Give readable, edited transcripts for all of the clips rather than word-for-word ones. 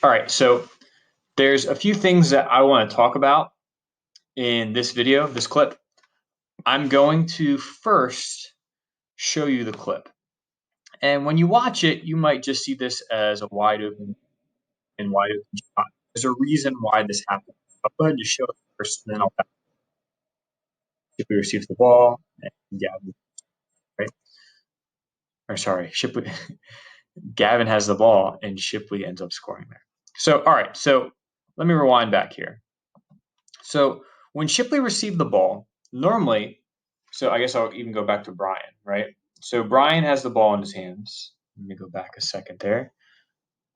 All right, so there's a few things that I want to talk about in this video, this clip. I'm going to first show you the clip. And when you watch it, you might just see this as a wide open shot. There's a reason why this happened. I'll go ahead and just show it first, and then I'll Shipley receives the ball, and Gavin, right? Or sorry, Shipley, Gavin has the ball, and Shipley ends up scoring there. So, all right, so let me rewind back here. So when Shipley received the ball, normally, so I guess I'll even go back to Brian, right? So Brian has the ball in his hands. Let me go back a second there.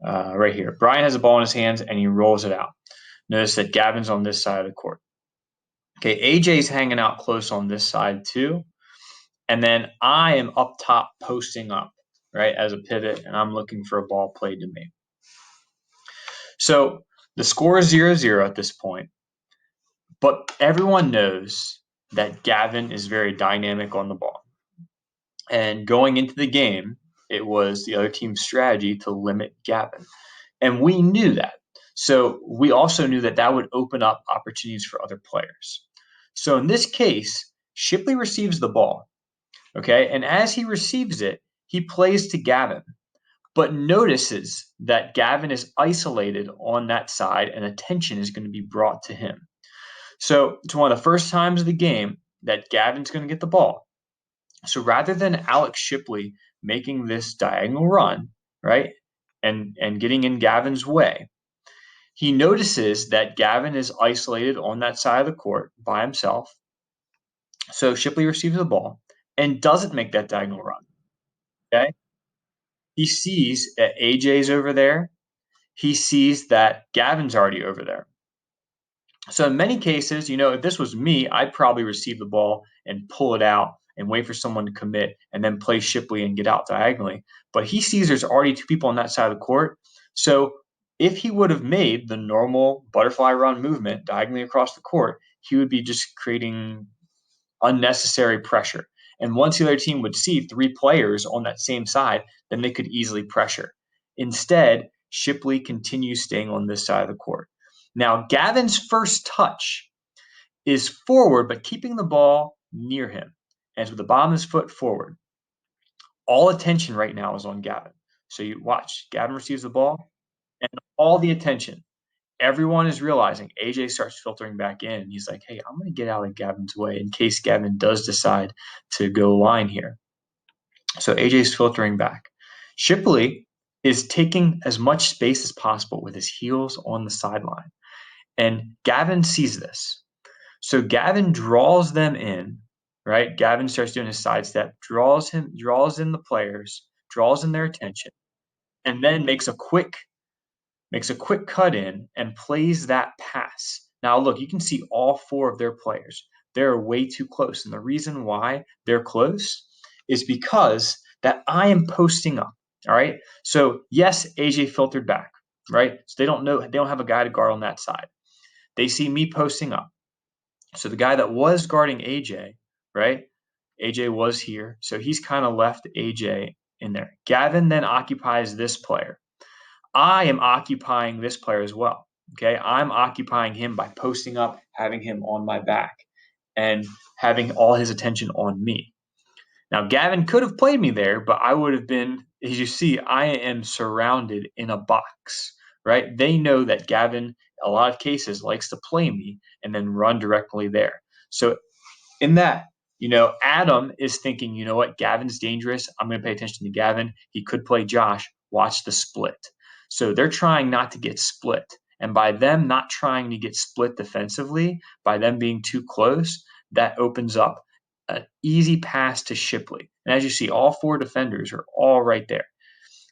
Right here. Brian has the ball in his hands and he rolls it out. Notice that Gavin's on this side of the court. Okay, AJ's hanging out close on this side too. And then I am up top posting up, right, as a pivot, and I'm looking for a ball played to me. So the score is 0-0 at this point. But everyone knows that Gavin is very dynamic on the ball. And going into the game, it was the other team's strategy to limit Gavin. And we knew that. So we also knew that that would open up opportunities for other players. So in this case, Shipley receives the ball. Okay. And as he receives it, he plays to Gavin, but notices that Gavin is isolated on that side and attention is going to be brought to him. So it's one of the first times of the game that Gavin's going to get the ball. So rather than Alex Shipley making this diagonal run, right, and getting in Gavin's way, he notices that Gavin is isolated on that side of the court by himself. So Shipley receives the ball and doesn't make that diagonal run. Okay. He sees that AJ's over there. He sees that Gavin's already over there. So in many cases, if this was me, I'd probably receive the ball and pull it out and wait for someone to commit and then play Shipley and get out diagonally. But he sees there's already two people on that side of the court. So if he would have made the normal butterfly run movement diagonally across the court, he would be just creating unnecessary pressure. And once the other team would see three players on that same side, then they could easily pressure. Instead, Shipley continues staying on this side of the court. Now, Gavin's first touch is forward, but keeping the ball near him. And with the bottom of his foot forward. All attention right now is on Gavin. So you watch. Gavin receives the ball, and all the attention. Everyone is realizing AJ starts filtering back in. He's like, hey, I'm going to get out of Gavin's way in case Gavin does decide to go line here. So AJ's filtering back. Shipley is taking as much space as possible with his heels on the sideline. And Gavin sees this. So Gavin draws them in, right? Gavin starts doing his sidestep, draws in the players, draws in their attention, and then makes a quick cut in and plays that pass. Now look, you can see all four of their players. They're way too close. And the reason why they're close is because that I am posting up. All right. So yes, AJ filtered back, right? So they don't have a guy to guard on that side. They see me posting up. So the guy that was guarding AJ, right? AJ was here. So he's kind of left AJ in there. Gavin then occupies this player. I am occupying this player as well. Okay. I'm occupying him by posting up, having him on my back, and having all his attention on me. Now, Gavin could have played me there, but I would have been, as you see, I am surrounded in a box, right? They know that Gavin, a lot of cases, likes to play me and then run directly there. So, in that, Adam is thinking, you know what, Gavin's dangerous. I'm going to pay attention to Gavin. He could play Josh. Watch the split. So, they're trying not to get split. And by them not trying to get split defensively, by them being too close, that opens up an easy pass to Shipley. And as you see, all four defenders are all right there.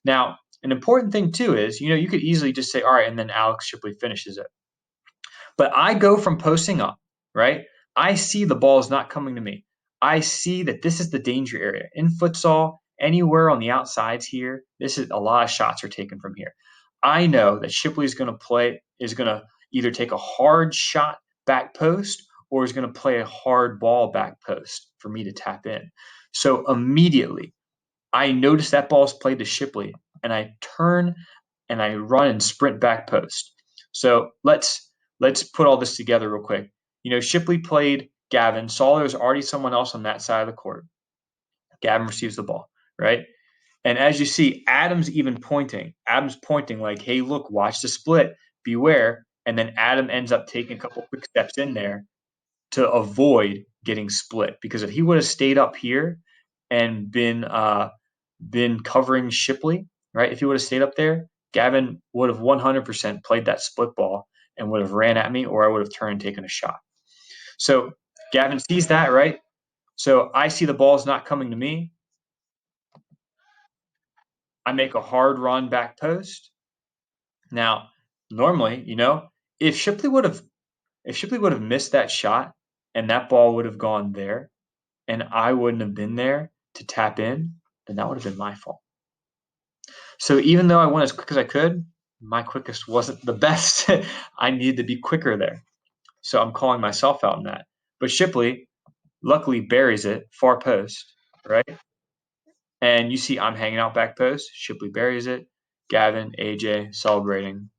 Now, an important thing too is, you could easily just say, all right, and then Alex Shipley finishes it. But I go from posting up, right? I see the ball is not coming to me. I see that this is the danger area. In futsal, anywhere on the outsides here, this is a lot of shots are taken from here. I know that Shipley is going to either take a hard shot back post or is going to play a hard ball back post for me to tap in. So immediately, I notice that ball is played to Shipley, and I turn and I run and sprint back post. So let's put all this together real quick. Shipley played Gavin, saw there was already someone else on that side of the court. Gavin receives the ball, right? And as you see, Adam's pointing. Adam's pointing like, hey, look, watch the split, beware. And then Adam ends up taking a couple quick steps in there to avoid getting split. Because if he would have stayed up here and been covering Shipley, right? If he would have stayed up there, Gavin would have 100% played that split ball and would have ran at me, or I would have turned and taken a shot. So Gavin sees that, right? So I see the ball's not coming to me. I make a hard run back post. Now, normally, if Shipley would have missed that shot and that ball would have gone there and I wouldn't have been there to tap in, then that would have been my fault. So even though I went as quick as I could, my quickest wasn't the best. I needed to be quicker there. So I'm calling myself out on that. But Shipley luckily buries it far post, right? And you see I'm hanging out back post. Shipley buries it. Gavin, AJ celebrating.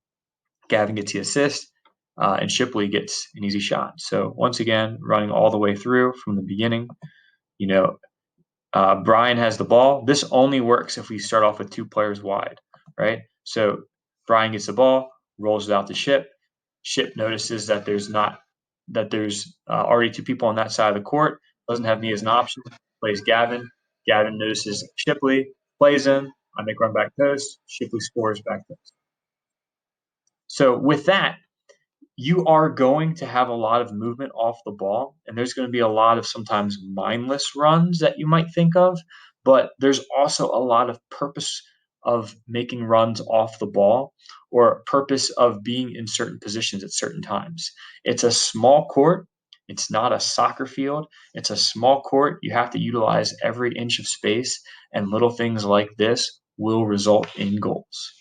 Gavin gets the assist, and Shipley gets an easy shot. So once again, running all the way through from the beginning. Brian has the ball. This only works if we start off with 2 players wide, right? So Brian gets the ball, rolls it out to Ship. Ship notices that there's already 2 people on that side of the court. Doesn't have me as an option. Plays Gavin. Gavin notices Shipley, plays him. I make run back post. Shipley scores back post. So with that, you are going to have a lot of movement off the ball, and there's going to be a lot of sometimes mindless runs that you might think of, but there's also a lot of purpose of making runs off the ball or purpose of being in certain positions at certain times. It's a small court. It's not a soccer field. It's a small court. You have to utilize every inch of space, and little things like this will result in goals.